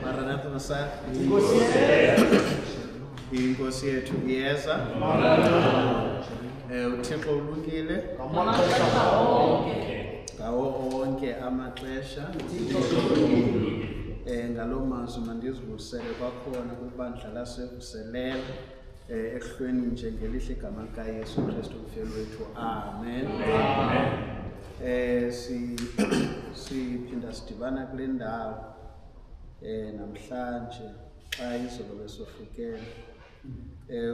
Maranatha Messiah. Inkosi yethu iyeza. uThixo ulungile ngawo onke amaxesha. Ngaloo mazwi mandizivusele kwakhona kwibandla lasevuselela ekuhlweni nje ngelihle igama likaYesu Kristu umfelo wethu. Amen. Siphinda sidibana kule ndawo namhlanje xa izolo besohlukene.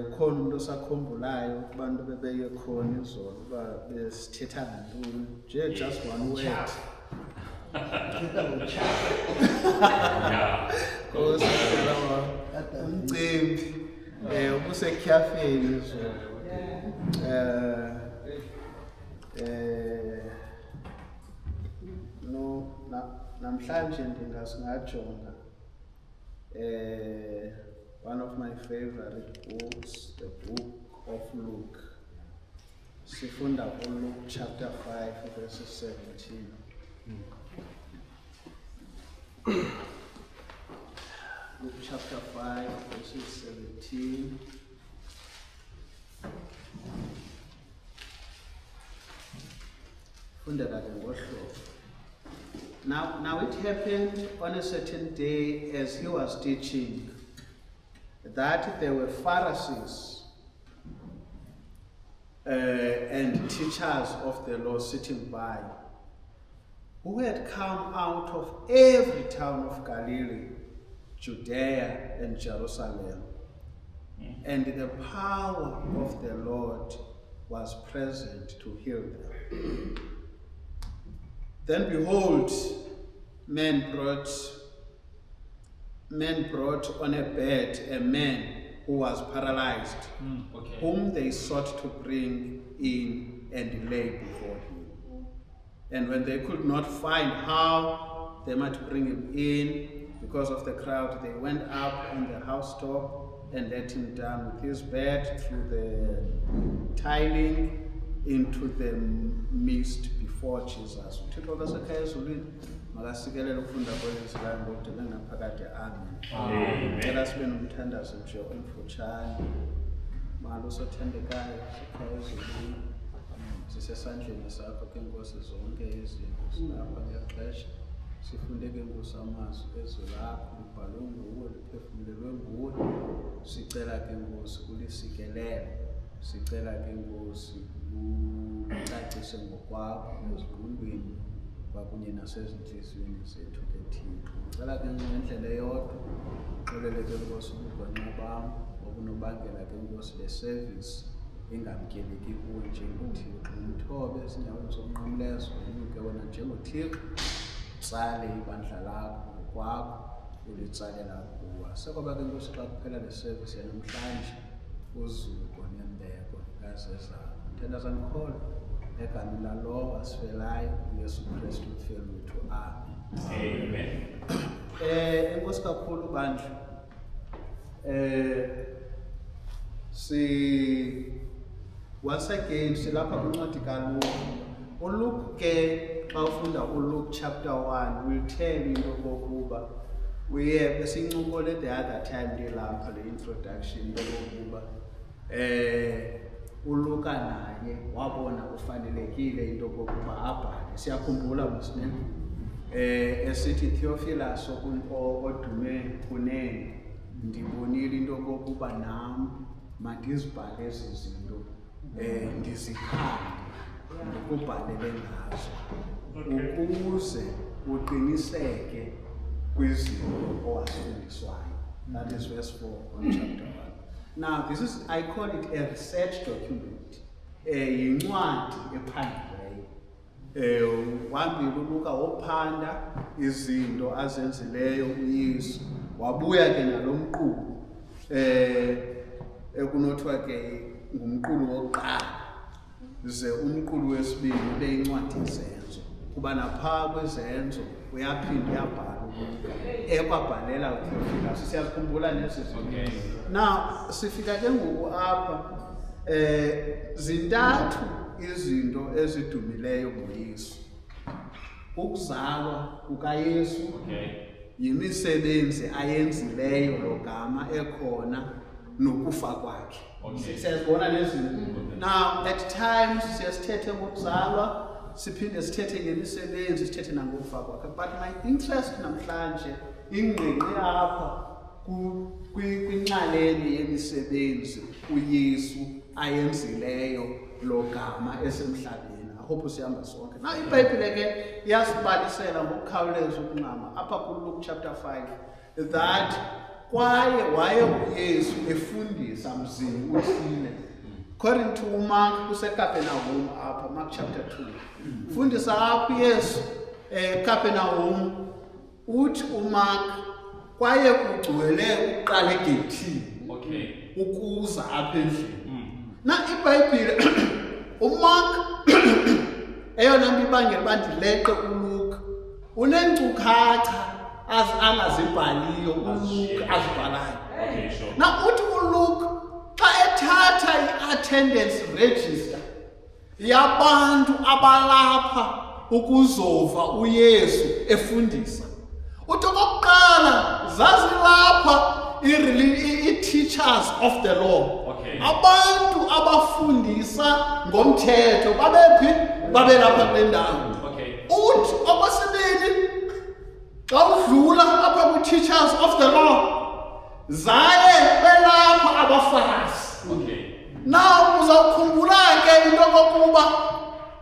Ukhona umuntu osakhumbulayo kubantu bebeye khona izolo uba besithetha ngantoni, nje just one word. Umcimbi ubusekhafeni izolo. Namhlanje ndingasingajonga one of my favorite books, the book of Luke. Sifunda Luke chapter 5 verses 17. Luke chapter 5 verses 17. Now it happened on a certain day as he was teaching that there were Pharisees and teachers of the law sitting by, who had come out of every town of Galilee, Judea and Jerusalem, and the power of the Lord was present to heal them. Then behold, men brought on a bed a man who was paralyzed, whom they sought to bring in and lay before him. And when they could not find how they might bring him in because of the crowd, they went up on the housetop and let him down with his bed through the tiling into the midst before Jesus. Makasikelele ukufunda kwezilaya ngokudibene naphakade. Amen. Ngicela sibe nomthandazo nje omfutshane. Mali usothandekayo sikhawuzile. Sisesandleni sakho ke Nkosi zonke izinto silapha ngexesha. Sifunde ke Nkosi amazwi ezwi lakho libhalwe nguwe liphefumulelwe nguwe. Sicela ke Nkosi ulisikelele. Sicela ke Nkosi ucacise ngokwakho ezingqondweni kwakunye nasezinhliziyweni zethu ke Thixo. Ngicela ke ngendlela eyodwa uxolele ke Nkosi ubugwenxa bam obunobangela ke Nkosi le service ingamkeleki kuwe njengoThixo. Umthobe ezinyaweni zomnqamlezo unyuke wena njengoThixo, utsale ibandla lakho ngokwakho ulitsalela kuwe. Sekwaba ke Nkosi xa kuphela le service yanamhlanje uzuko nembeko likazezakho. Thandaza ndikholo egameni lalo asifelayo uYesu Kristu umfelo wethu. Amen. Enkosi kakhulu bandla. Once again silapha kwincwadi kaLuke. uLuke ke xa ufunda uLuke chapter 1 will tell into yokokuba besincokole the other time lapha le introduction yokokuba uLuka naye wabona ufanelekile into yokokuba abhale. Siyakhumbula msine esithi Theophilus odume kunene ndibonile into yokokuba nami mandizibhale ezi zinto ndizikhande ndikubhalele ngazo ukuze uqiniseke kwizinto owazifundiswayo. That is verse 4 on chapter 1. Now this is, I call it a research document. Yincwadi ephandiweyo. Wambili uLuka wophanda izinto azenzileyo uYesu, wabuya ke nalomqulu ekunothiwa ke ngumqulu wokuqala, ze umqulu wesibili ube incwadi yezenzo, kuba napha kwezenzo uyaphinda uyabhala uLuka ekwabhalela uTheophilus. Siyakhumbula nesi zinto. Now sifika ke ngoku apha zintathu izinto ezidumileyo ngoYesu. Ukuzalwa kukaYesu, yimisebenzi ayenzileyo lo gama ekhona nokufa kwakhe. Siyazibona lezi zinto. Now at times siyasithethe ngokuzalwa, siphinde sithethe ngemisebenzi, sithethe nangokufa kwakhe. But my interest namhlanje ingqengqe apha kwinxalenye yemisebenzi uYesu ayenzileyo lo gama esemhlabeni. I hope siyahamba sonke. Now iBhayibhile ke iyasibalisela ngokukhawuleza ukunqama apha kuLuke chapter 5 that kwaye waye uYesu efundisa mzini uthile. According to Mark kuseKapernaum apha Mark chapter 2. Fundisa apha uYesu eKapernaum uthi uMark kwaye kugcwele uqala egethini. Ukuza apha endlini. Na iBhayibhile uMark eyona nto ibangela bandileqe uLuke unenkcukacha angazibhaliyo uLuke azibhalayo. Na uthi uLuke xa ethatha i-attendance register yabantu abalapha ukuzova uYesu efundisa, uthi okokuqala zazilapha i-teachers of the law. Abantu abafundisa ngomthetho babephi? Babelapha kule ndawo. Uthi okwesibini xa udlula apha kwi-teachers of the law zaye belapha abaFarisi. Now uzawukhumbula ke into yokokuba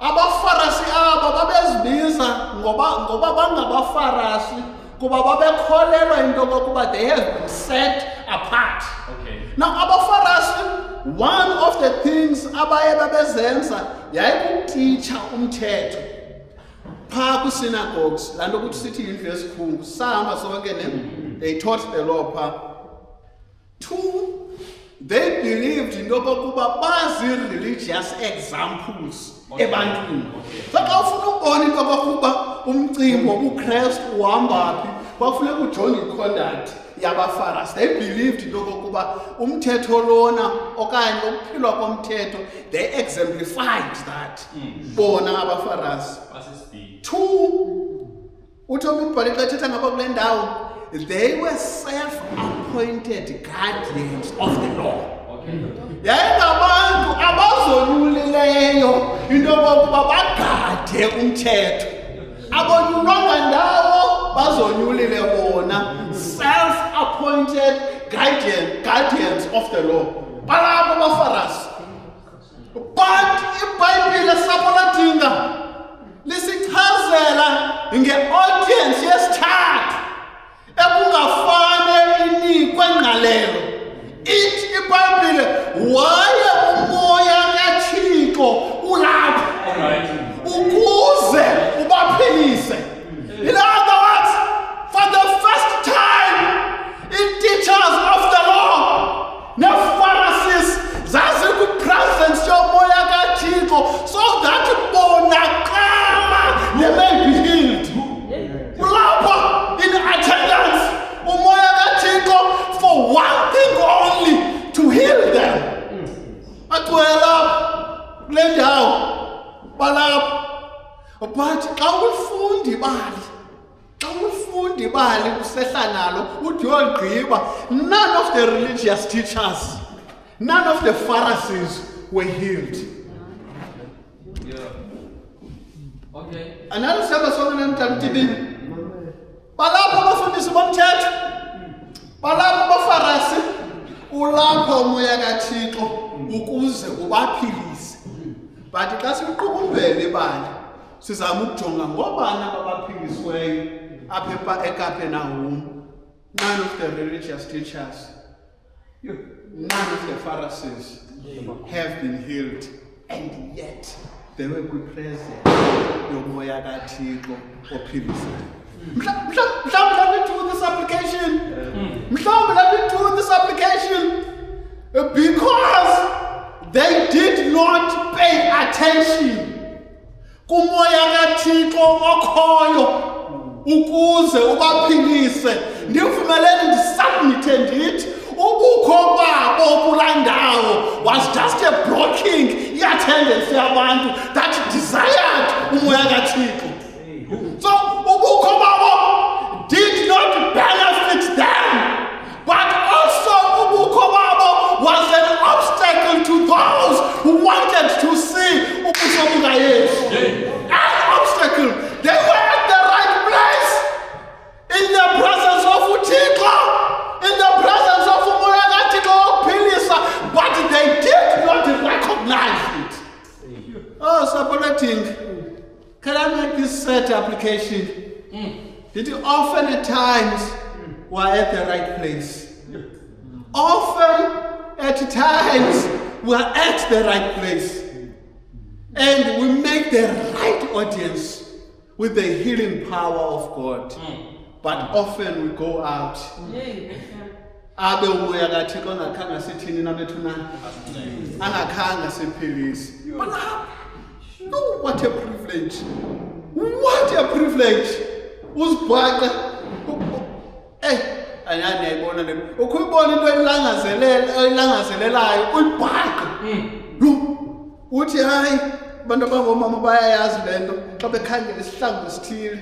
abaFarisi aba babezibiza ngoba bangabaFarisi kuba babekholelwa into yokokuba they have been set apart. Now abaFarisi, one of the things abaye babezenza yayikuticha umthetho phaa kwi-synagogues, laa nto ukuthi sithi yindlu yesikhungu, sahamba sonke they taught the law phaa. Two, they believed into yokokuba bazi-religious examples ebantwini. So xa ufuna ukubona into yokokuba umcimbi wobuKrestu uhamba phi, kwafuneka ujonge iconduct yabaFarisi. They believed into yokokuba umthetho lona okanye ukuphilwa komthetho, they exemplified that. Bona abaFarisi. Two, uthi umbhali xa ethetha ngapha kule ndawo, they were self-appointed guardians of the law. Yayingabantu abazonyulileyo into yokokuba bagade umthetho. Abonyulwanga ndawo, bazonyulile bona. Self-appointed guardians of the law. Balapho abaFarisi. But iBhayibhile sapho ladinga lisichazela nge-audience yesithathu ekungafane inikwe ngqalelo. Ithi iBhayibhile waye umoya kaThixo ulapho ukuze ubaphilise. In other words, for the first time, teachers of the law, nePharisees, zazikwi-presence yomoya kaThixo so that bonakala they may be healed. Ulapho in attendance, umoya kaThixo for one thing only, to heal them. Agcwele kule ndawo balapho. But xa ulifundi bali usehla nalo uthi uyogqiba, none of the religious teachers, none of the Pharisees were healed. Analisema sonke nemthabithibini. Balapho abafundisi bomthetho, balapho abaFarisi, ulapho umoya kaThixo ukuze ubaphilise. But xa siqukumbele ibali sizama ukujonga ngobani abaphilisweyo apha eKapernaum. None of the religious teachers, none of the Pharisees have been healed, and yet they were present yomoya kaThixo ophilisayo. Let me do this application. Let me do this application because they did not pay attention kumoya kaThixo okhoyo ukuze ubaphilise. Ndivumeleni ndisubmite ndithi ubukho babo Opolandawo was just a blocking attendance yabantu that desired umoya kaThixo. So ubukho babo did not benefit them, but also ubukho babo was an obstacle to those who wanted to see ubuso bukaYesu. An obstacle. They were at the right place, in the presence of uThixo, in the presence of umoya kaThixo ophilisa, but they did not recognize it. Oh, supporting. Can I make this set application? That often at times we're at the right place. Often at times we're at the right place. And we make the right audience with the healing power of God. But often we go out. Abe umoya kaThixo angakhanga sithini nabethuna. Angakhanga siphilisi. No, what a privilege. What a privilege. Uzibhaqa. Ayayibona le. Ukuyibona into elangazelelayo uyibhaqa. Uthi hayi abantu abangomama bayayazi lento xa bekhangela isihlangu esithile.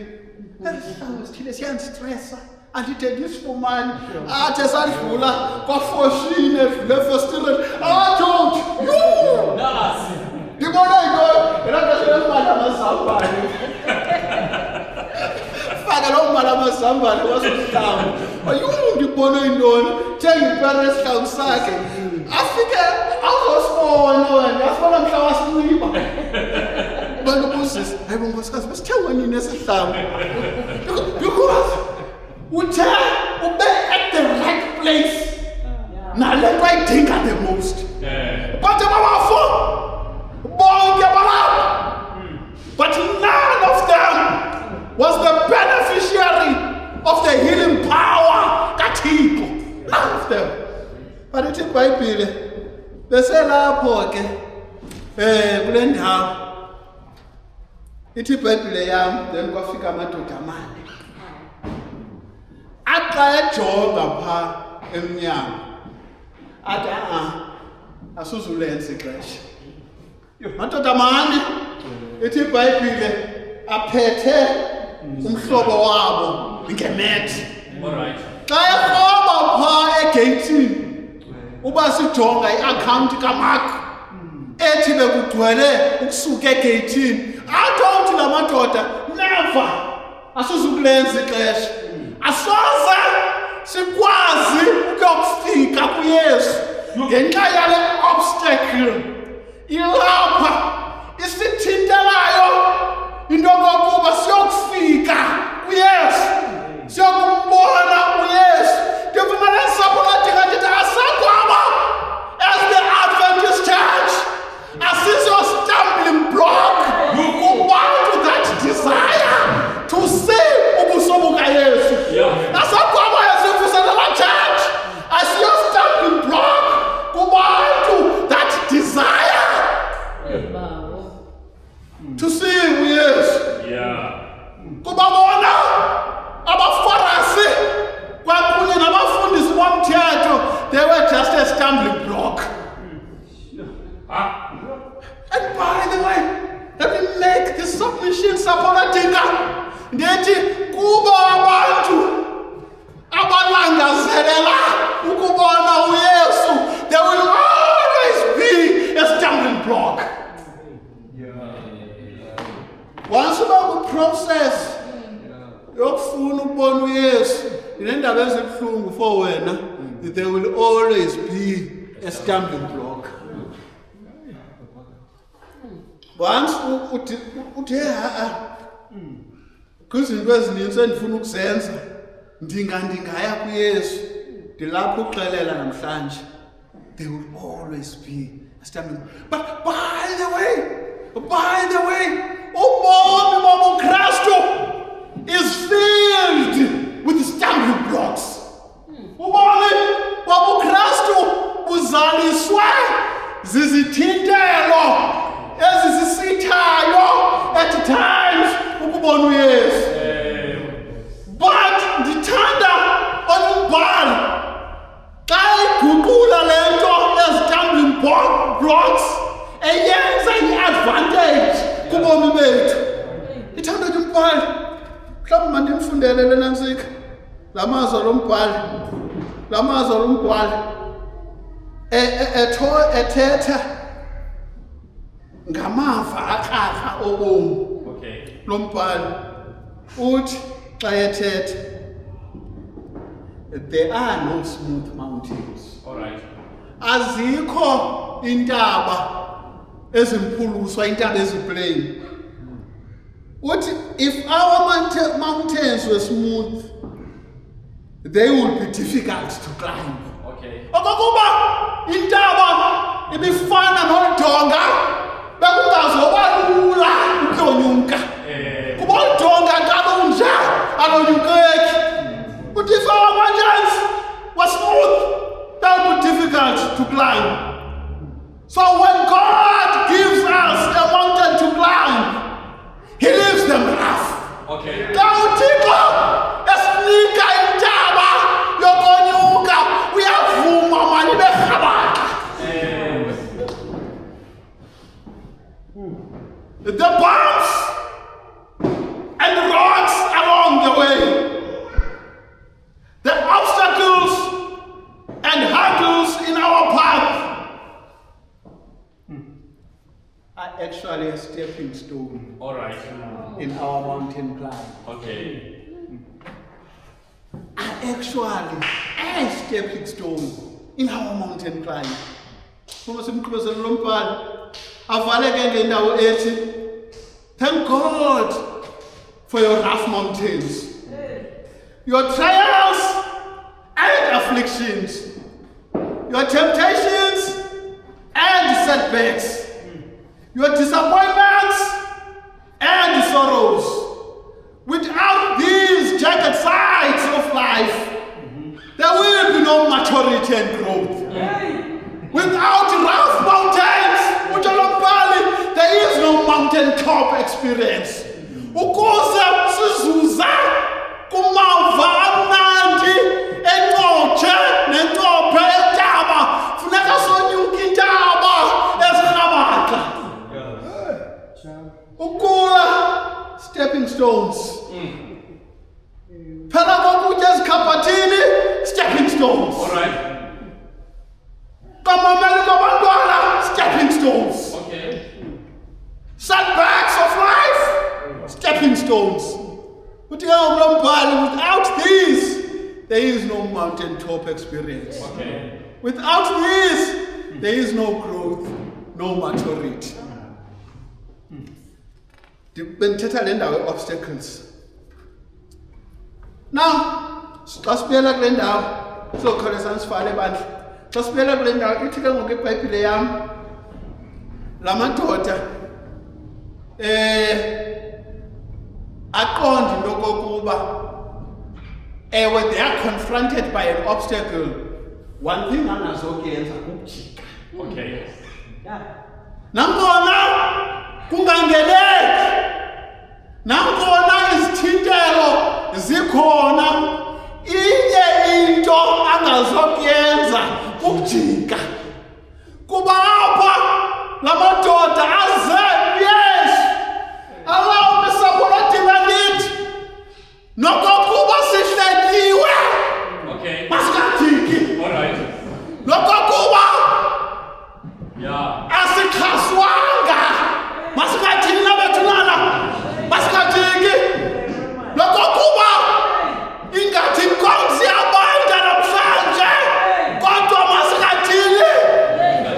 Isihlangu esithile siyandistressa. Andide ndisifumane. Athi esadlula kwafoshini evule festival. Athi nasi. Ndibona into elakashela amazambane. Faka lo mali amazambane wasihlangu. Ndibona intoni? Thenga ipara esihlangu sakhe. Afike azosibona wena, asibona mhla wasinxiba. Abantu bosisi, hayibo nkosikazi, besithengwe nini esihlangu? Because uthe ube at the right place. Nale nto ayidinga the most. But abafo but none of them was the beneficiary of the healing power kaThixo. None of them. But ithi iBhayibhile beselapho ke kule ndawo ithi iBhayibhile yam then kwafika amadoda amane. Axa ejonga pha emnyango. Athi asuzulenza ixesha. Madoda amane ithi iBhayibhile aphethe umhlobo wabo ngemethi. Alright. Xa efoba pha egeyithini uba sijonga iaccount kaMark ethi bekugcwele ukusuka egeyithini. Athi la madoda never asuzukulenza ixesha. Asoze sikwazi ukufika kuYesu ngenxa yale obstacle ilapha isithintelayo into yokuba siyokufika kuYesu, siyokumbona uYesu. Ndifuna lesapho lathi kanti asakwaba as the Adventist Church asiso stumbling block kubantu that desire to see ubuso bukaYesu. Asakwaba yasifusela church asiyo stumbling block kubantu that desire to see uYesu. Kubabona abafarisi kwakunye nabafundisi bomthetho, they were just a stumbling block. And by the way, let me make this submission sapolatika. Ndithi kuba abantu abalangazelela ukubona uYesu, there will always be a stumbling block. Once about the process yokufuna ukubona uYesu, inendaba ezibuhlungu for wena, there will always be a stumbling block. Once uthe kuzinto ezininzi endifuna ukuzenza ndingaya kuYesu, ndilapho uxelela namhlanje, there will always be a stumbling block. But by the way, ubomi bobuKristu is filled with stumbling blocks. Ubomi bobuKristu buzaliswe zizithintelo ezisithayo at times ukubona uYesu. But ndithanda umbhalo xa iguqula lento Mandifundele lena msika. Lamazwi lombhali. Ethetha ngamava akrakra obomi. Okay. Lombhali uthi xa ethetha, there are no smooth mountains. All right. Azikho intaba ezimpuluswa, intaba eziplain. Uthi if our mountains were smooth, they would be difficult to climb. Okay. Okokuba intaba ibifana nodonga bekungazoba lula ukunyuka. Kuba udonga kalunje alonyukeki. But if our mountains were smooth, that would be difficult to climb. So when God gives us a mountain to climb, He leaves them rough. Okay. Uthixo esinika intaba yokonyuka uyavuma mani berhabaxa. The bumps and rocks along the way, the obstacles and hurdles in our path are actually a stepping stone All right. in our mountain climb. Okay. Are actually a stepping stone in our mountain climb. Uma simqhubezela lo mbhalo avaleke ngendawo ethi, thank God for your rough mountains, your trials and afflictions, your temptations and setbacks, your disappointments and sorrows. Without these jagged sides of life, there will be no maturity and growth. Without rough mountains, there is no mountaintop experience. Ukuze sizuza kumava amnandi encotshe nencophe entaba, funeka sonyuka intaba ezirhabaxa. Ukula stepping stones. Phela kokutya ezikhabhathini, stepping stones. All right. Kamameli kabantwana, stepping stones. Okay. Setbacks of life, stepping stones. Without these, there is no mountaintop experience. Okay. Without these, there is no growth, no maturity. Bendithetha le ndawo obstacles. Now, xa sibuyela kule ndawo, sizokhawuleza nisifale bandla. Xa sibuyela kule ndawo, ithi ke ngoku iBhayibhile yam, la madoda aqonda into kokuba when they are confronted by an obstacle, one thing angazokuyenza kukujika. Okay. Nangona kungangeleki, nangona izithintelo zikhona, inye into angazokuyenza kukujika. Kuba apha la madoda aze, yes, allow me supporting it. Nokokuba sihlekiwe, Okay. masikajiki. All right. Nokokuba Yeah. asikhaswanga, masikajiki nabethunana, masikajiki. Nokokuba ingathi inkosi yabantu namhlanje, kodwa masikajiki.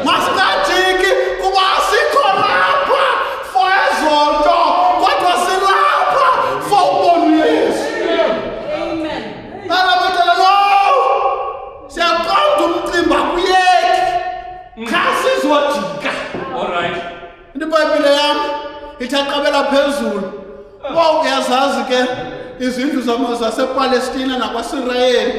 Masikajiki kuba asikho lapha for ezonto, kodwa silapha for ubomi Yesu. Amen. Alabethela lo, siyaqonda umcimbi akuyeki, cha sizojika. All right. IBhayibhile yami ithi aqabela phezulu. Uyazazi ke izindlu zasePalestina nakwaSirayeli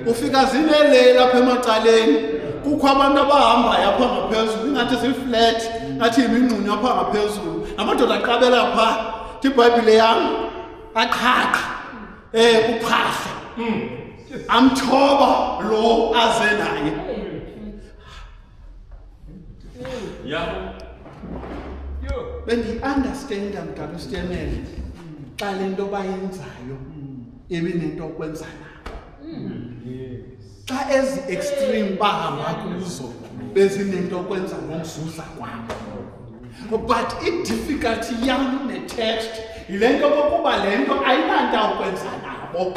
ufika zinele lapha emacaleni, kukho abantu abahambayo apha ngaphezulu, ingathi ziflat, ngathi imingxunya apha ngaphezulu, amadoda aqabela pha. IBhayibhile yami aqhaqa uphahla, amthoba lo aze naye. Yeah. Bendi-understanda mdala uStemele xa le nto bayenzayo ibinento okwenza nabo. Xa ezi extreme bahamba kuzo bezinento okwenza ngomzuza kwabo. But i-difficulty yam ne-text yile nto kokuba le nto ayinanto okwenza nabo,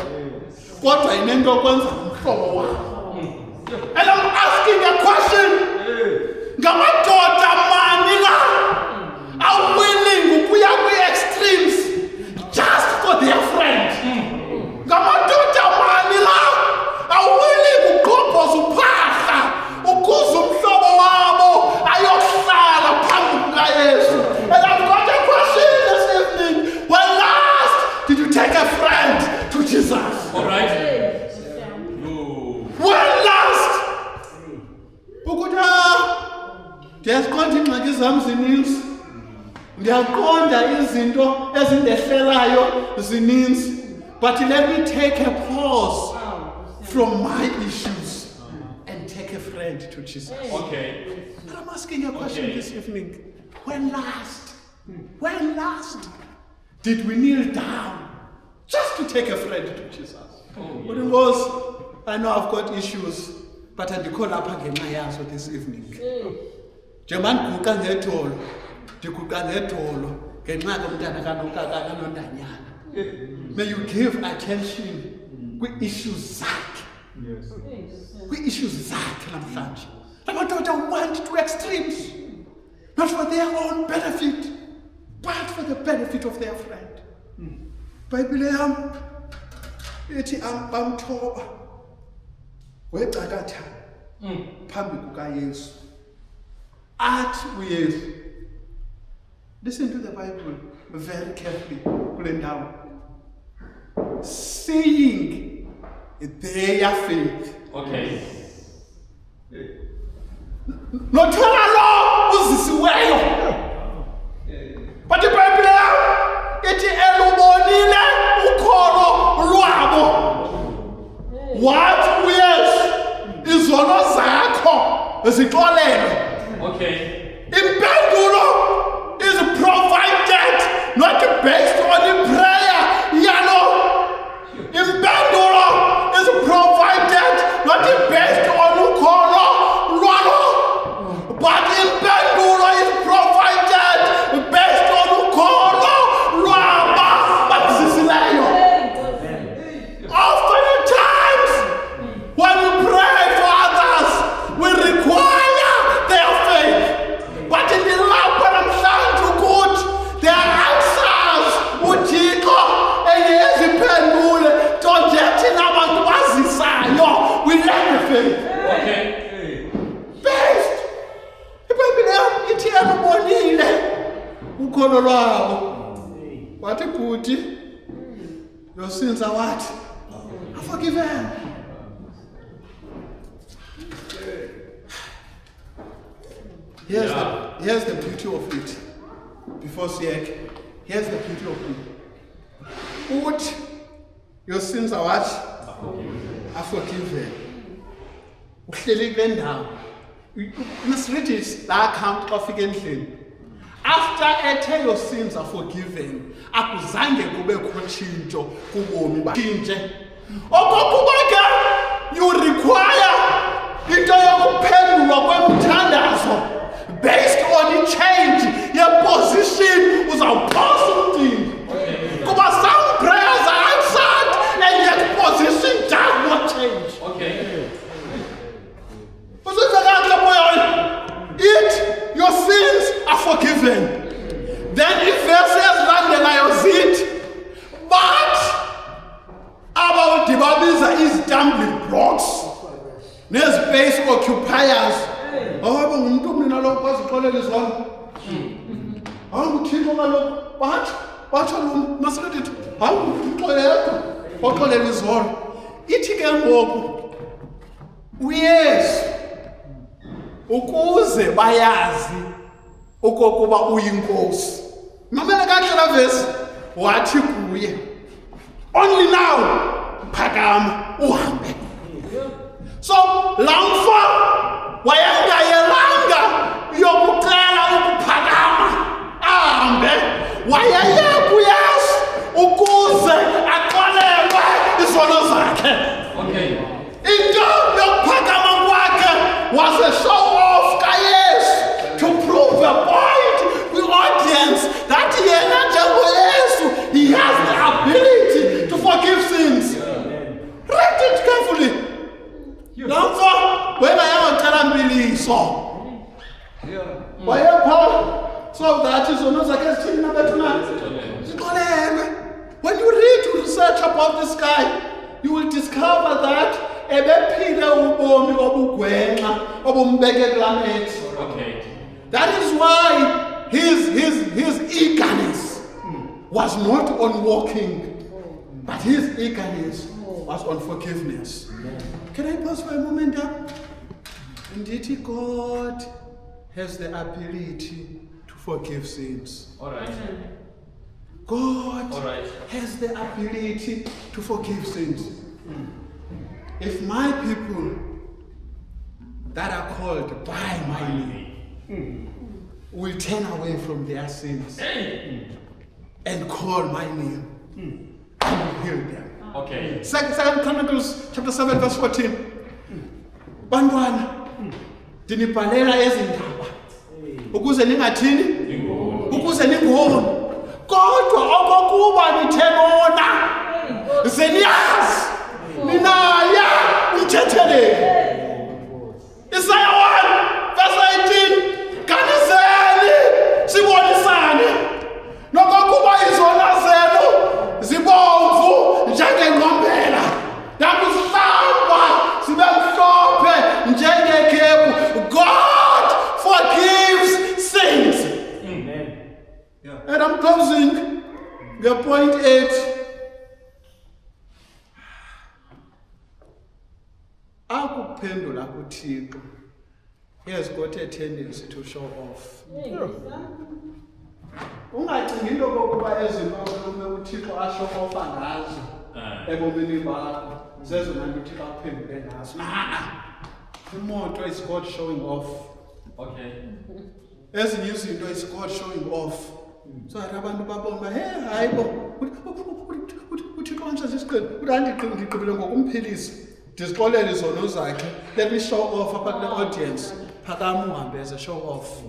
kodwa inento okwenza nomhlobo wabo. And I'm asking a question. Ngamadoda mani la are willing ukuya kwi-extremes just for their friend? Ngamadoda mani la are willing ugqobhoza uphahla ukuze umhlobo wabo ayohlala phambi kukaYesu? And I've got a question this evening. When last did you take a friend to Jesus? All right. When last? Ukuta ndiyaqonda ingxaki zam zininzi, ndiyaqonda izinto ezindehlelayo zininzi, but let me take a pause from my issues and take a friend to Jesus. Okay. And I'm asking a question this evening. When last did we kneel down just to take a friend to Jesus? But it was, I know I've got issues, but andikho lapha ngenxa yazo this evening. Njengoba ndiguqa ngedolo, ndiguqa ngedolo ngenxa komntana kanondanyana. May you give attention kwi-issues zakhe. Kwi-issues zakhe namhlanje. Amadoda want to extremes, not for their own benefit, but for the benefit of their friend. Bible yam ithi bamthoba wecakatha phambi kukaYesu. Athi uYesu, listen to the Bible very carefully kule ndawo. Seeing their faith. Okay. Nothola lo uzisiweyo. But iBhayibhile ithi elubonile ukholo lwabo. What uYesu izono zakho zixolelwe. Okay. Impendulo is provided, not based on prayer. Impendulo is provided, not based on ukholo lwalo, but impendulo is provided based on ukholo lwaba bazisileyo. Often at times, when we pray for others, we require their faith. But in the lap namhlanje ukuthi there are answers uThixo eyeziphendule ntonje thina abantu bazisayo. We lack the faith. Okay. Based. iBhayibhile yam ithi elubonile ukholo lwabo. Wathi bhuti, your sins are what? Are forgiven. Here's the beauty of it. Before Siek, here's the beauty of it. What? Your sins are what? Are forgiven. Uhleli kule ndawo. You must read it, that account of endlini. After ethe your sins are forgiven, akuzange kubekho tshintsho kubomi batshintshe. Okokuba ke you require into yokuphendulwa kwemthandazo based on the change your position uzawuphosa umdini. Kuba some prayers are answered and yet position does not change. Okay. It, your sins are forgiven. Then if verses landelayo zithi, but abawudibabiza is stumbling blocks ne-space occupiers. Awuba ngumuntu mina lo kwazixolela izona. Awuthixo kaloku batsho lo masilithi awuthixo yedwa oxolela izona. Ithi ke ngoku uYesu ukuze bayazi okokuba uyinkosi. Mamela kahle la verse wathi kuye, only now phakama uhambe. So lamfa wayengayelanga yokucela ukuphakama ahambe, wayeye kuYesu ukuze axolelwe kwakhe. Okay. Into yokuphakama kwakhe was a show off kaYesu to prove a point to the audience that yena njengoYesu, he has the ability to forgive sins. Read it carefully. Namfo wena yangocela mbiliso. Wayepha so that izono zakhe zithini nabethuna ziqolelwe. When you read to research about this guy, you will discover that ebephile ubomi obugwenxa obumbeke kulamethi. Okay. That is why his eagerness was not on walking, but his eagerness was on forgiveness. Can I pause for a moment? Indeed, God has the ability to forgive sins. All right. God All right. has the ability to forgive sins. If my people that are called by my name will turn away from their sins and call my name, I will heal them. Okay. Second Chronicles chapter 7 verse 14. Bantwana, ndinibhalela ezi ndaba ukuze ningathini? Ukuze ningoni. Kodwa okokuba nithenona zeniyazi ninaya umthetheleli. Isaiah 1 verse 18. Kaniseni sibonisane nokokuba izona zenu zibomvu njengengqombela yakuhlamba zibe mhlophe njengekhephu. God forgives sins. Amen. And I'm closing the point 8. Akuphendula kuThixo has got a tendency to show off. Ungacingi into kokuba ezinto uThixo ashow off ngazo ebomini bakho zezona nto uThixo akuphendule ngazo. Imoto is God showing off. Okay. Ezinye izinto is God showing off. So abantu babona hey hayibo uThixo kanjani isiqini urandiqibile ngokumphilisa ndizixolele izono zakhe. Let me show off apha kule audience. Phakama uhambe as a show off.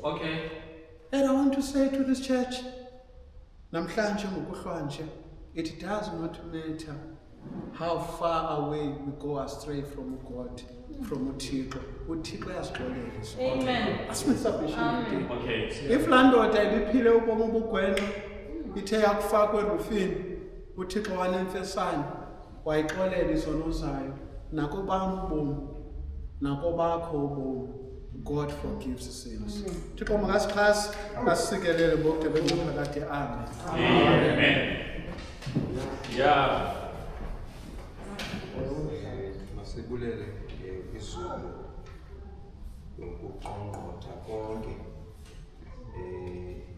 Okay. And I want to say to this church, namhlanje ngokuhlwanje, it does not matter how far away we go astray from God, from uThixo. uThixo uyasixolela. Amen. That's my submission today. Okay. If landoda ibiphile ubomi obugwenxa ithe yakufakwa erufini uThixo wanemfesane wayixolela izono zayo nakobam ubomi nakobakho ubomi, God forgives sins. Thixo makasixhase asikelele bonke bengaphakathi. Amen. Amen. Yeah. Masibulele izulu ngokuqongqotha konke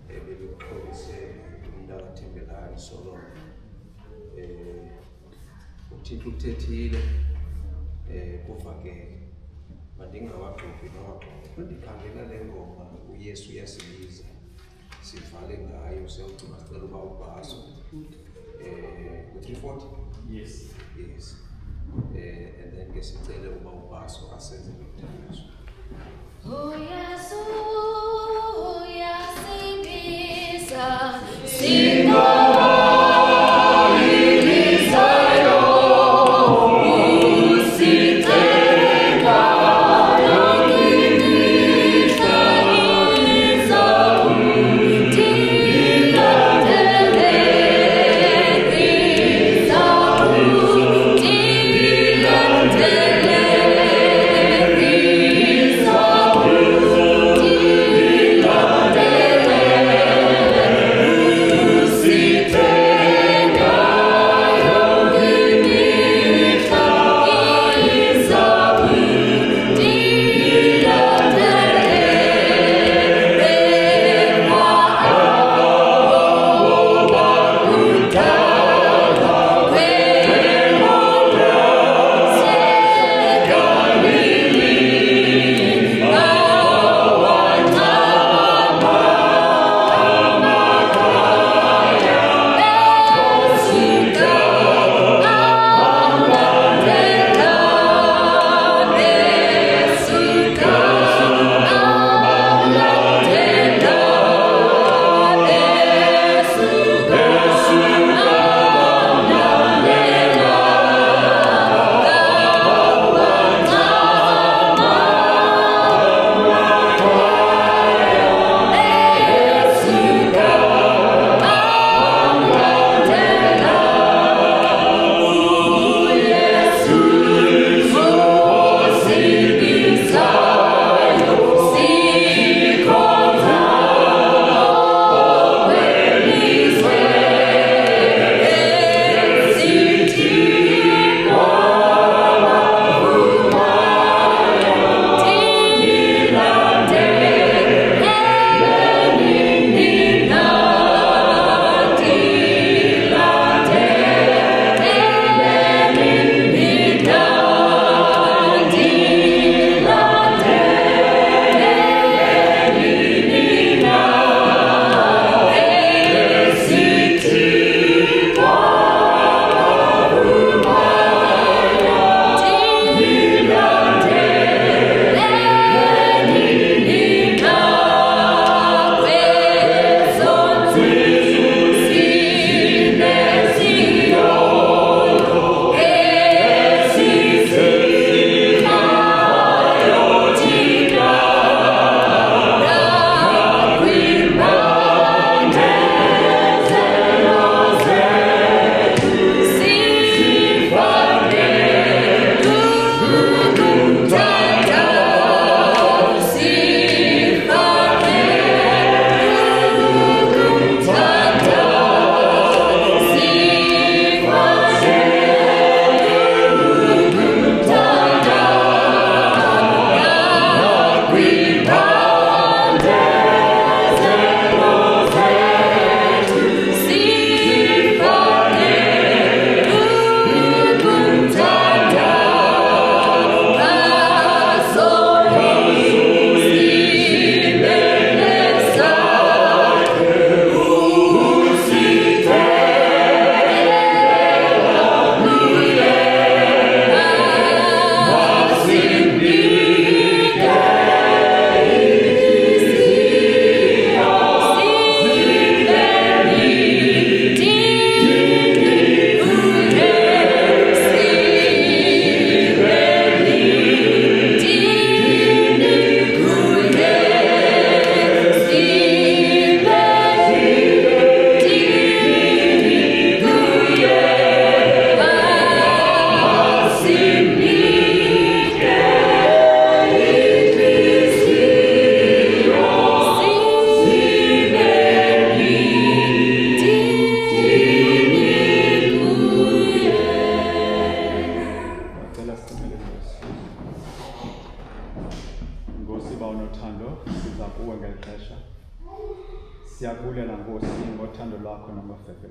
ebelikuxolise umntakaThembekani Solomon. uThixo uthethile kuvakele. Mandingawagxobi nawagxoba. Ndikhangela le ngoma uYesu uyasibiza sivale ngayo siyawugcina sicela uba ubhaso. 340. Yes. Yes. And then ngesicele uba ubhaso asenze umthandazo. Oh Yesu, uyasibiza, singo.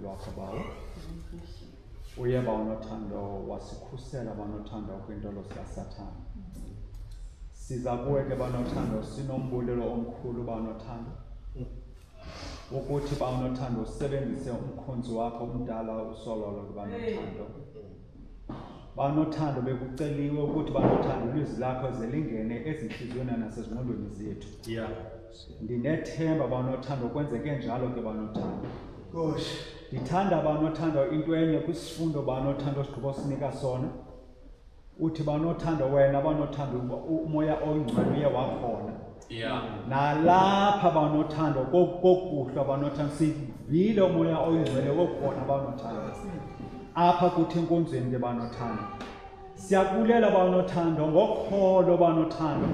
lwakho bawo. Uye bawunothando wasikhusela banothando kwiintolo zikaSathane. Siza kuwe ke banothando sinombulelo omkhulu banothando. Ukuthi bawunothando usebenzise umkhonzi wakho omdala uSololo banothando. Banothando bekuceliwe ukuthi banothando ilizwi lakho zelingene ezinhliziyweni nasezingqondweni zethu. Yeah. Ndinethemba banothando kwenzeke njalo ke banothando. Ndithanda banothando into enye kwisifundo banothando sigqibo sinika sona. Uthi banothando wena banothando umoya oyingcwele uye wakhona. Yeah. Nalapha banothando kokuhlwa banothando sivile umoya oyingcwele wokhona banothando. Apha kuthi enkonzweni ke banothando. Siyakulela banothando ngokholo banothando.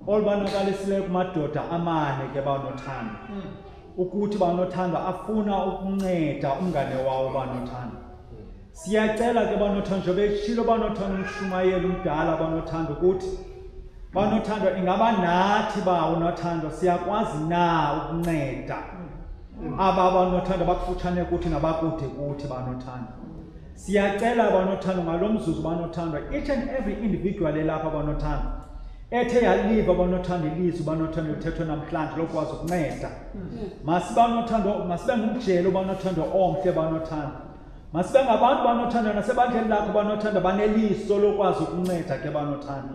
Olubanakalisileyo kumadoda amane ke banothando. Ukuthi banothando afuna ukunceda umngane wawo banothando. Siyacela ke banothando njengoba eshilo banothando umshumayeli umdala banothando ukuthi banothando ingaba nathi banothando siyakwazi na ukunceda aba banothando bakufutshane kuthi nabakude kuthi banothando. Siyacela banothando ngalomzuzu banothando each and every individual elapha banothando ethe yaliva banothando ilizwi banothando lithethwe namhlanje lokwazi ukunceda. Masibanothando masibe ngumjelo banothando omhle banothando. Masibe ngabantu banothando nasebandleni lakho banothando baneliso lokwazi ukunceda ke banothando.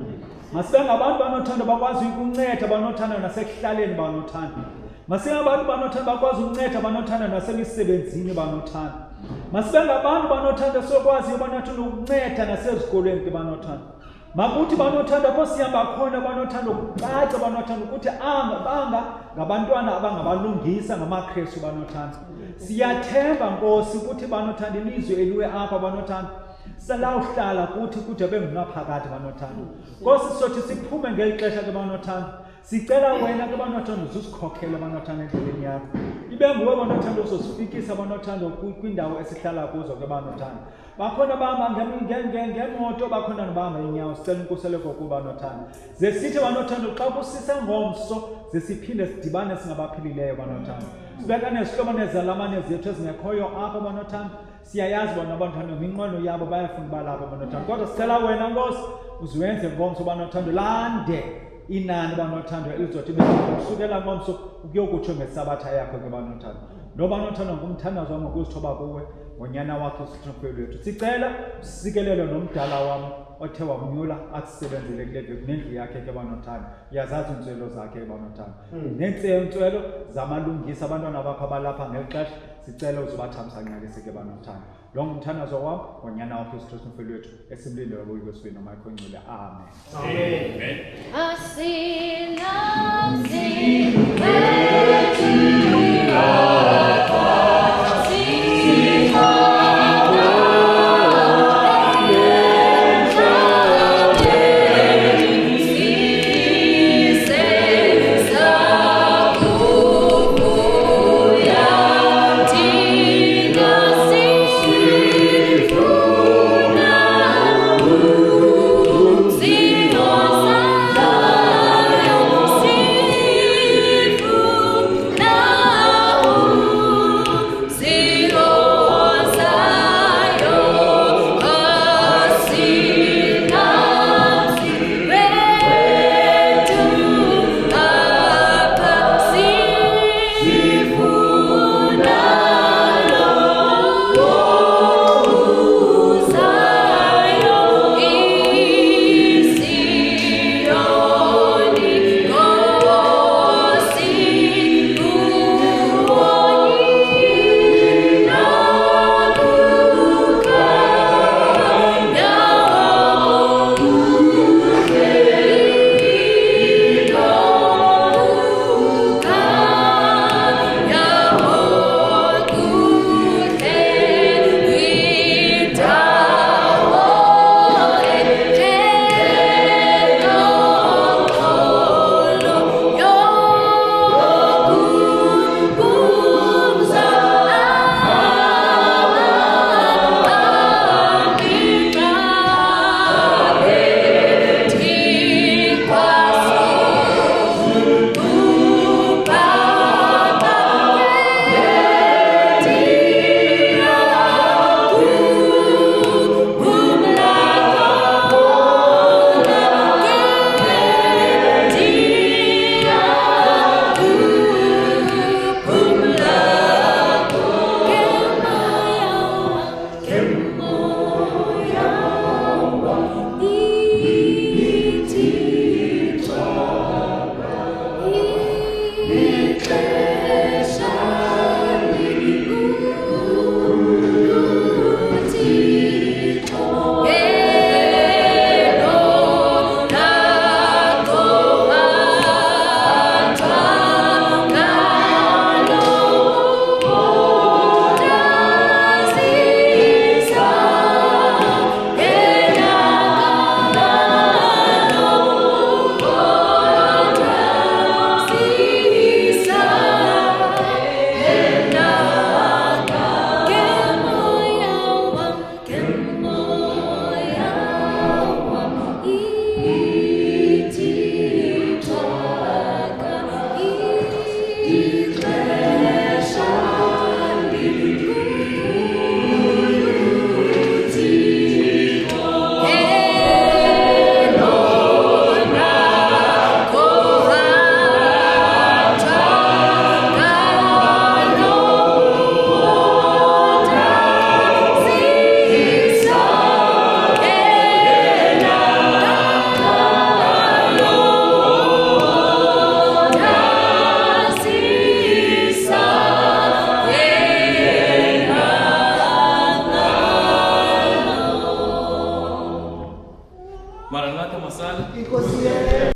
Masibe ngabantu banothando bakwazi ukunceda banothando nasekuhlaleni banothando. Masibe ngabantu banothando bakwazi ukunceda banothando nasemisebenzini banothando. Masibe ngabantu banothando sokwazi banothando ukunceda nasezikolweni ke banothando. Makuthi banothando apho sihamba khona banothando kucace banothando ukuthi banga ngabantwana abangabalungisa ngamaKristu banothando. Siyathemba Nkosi ukuthi banothando ilizwe eliwe apha banothando salawuhlala kuthi kude bengunaphakade banothando. Nkosi sothi siphume ngeli xesha ke banothando. Sicela wena ke banothando uzusikhokhele banothando endleleni yakho. Ibe nguwe banothando uzosifikisa banothando kwindawo esihlala kuzo ke banothando. Bakhona bahamba ngemoto bakhona nabahamba inyawo sicela inkuseleko kuba banothando. Ze sithi banothando xa kusisa ngomso ze siphinde sidibane singabaphilileyo banothando. Sibeka nesihlobo nezalamane zethu ezingekhoyo apha banothando. Siyayazi bona banothando minqono yabo bayafuna balapha banothando. Kodwa sicela wena Nkosi uziwenze ngomso banothando lande inani banothando elizothi besukela ngomso ukuyokutsho ngesabatha yakho ke banothando. Noba banothando ngumthandazo wami ngokuzithoba kuwe ngonyana wakho uSithupelo wethu. Sicela usikelele nomdala wami othe wamnyula asisebenzele kule veki nendlu yakhe ke banothando. Uyazazi intswelo zakhe banothando. Nentswelo zamalungisa abantwana bakho abalapha ngexesha sicela uzubathambisa nqalise ke banothando. Lo ngumthandazo wami ngonyana wakho uSithupelo wethu esimlindele kuyo kwesibini noma ikhongcile. Amen. Amen. I sing, I sing,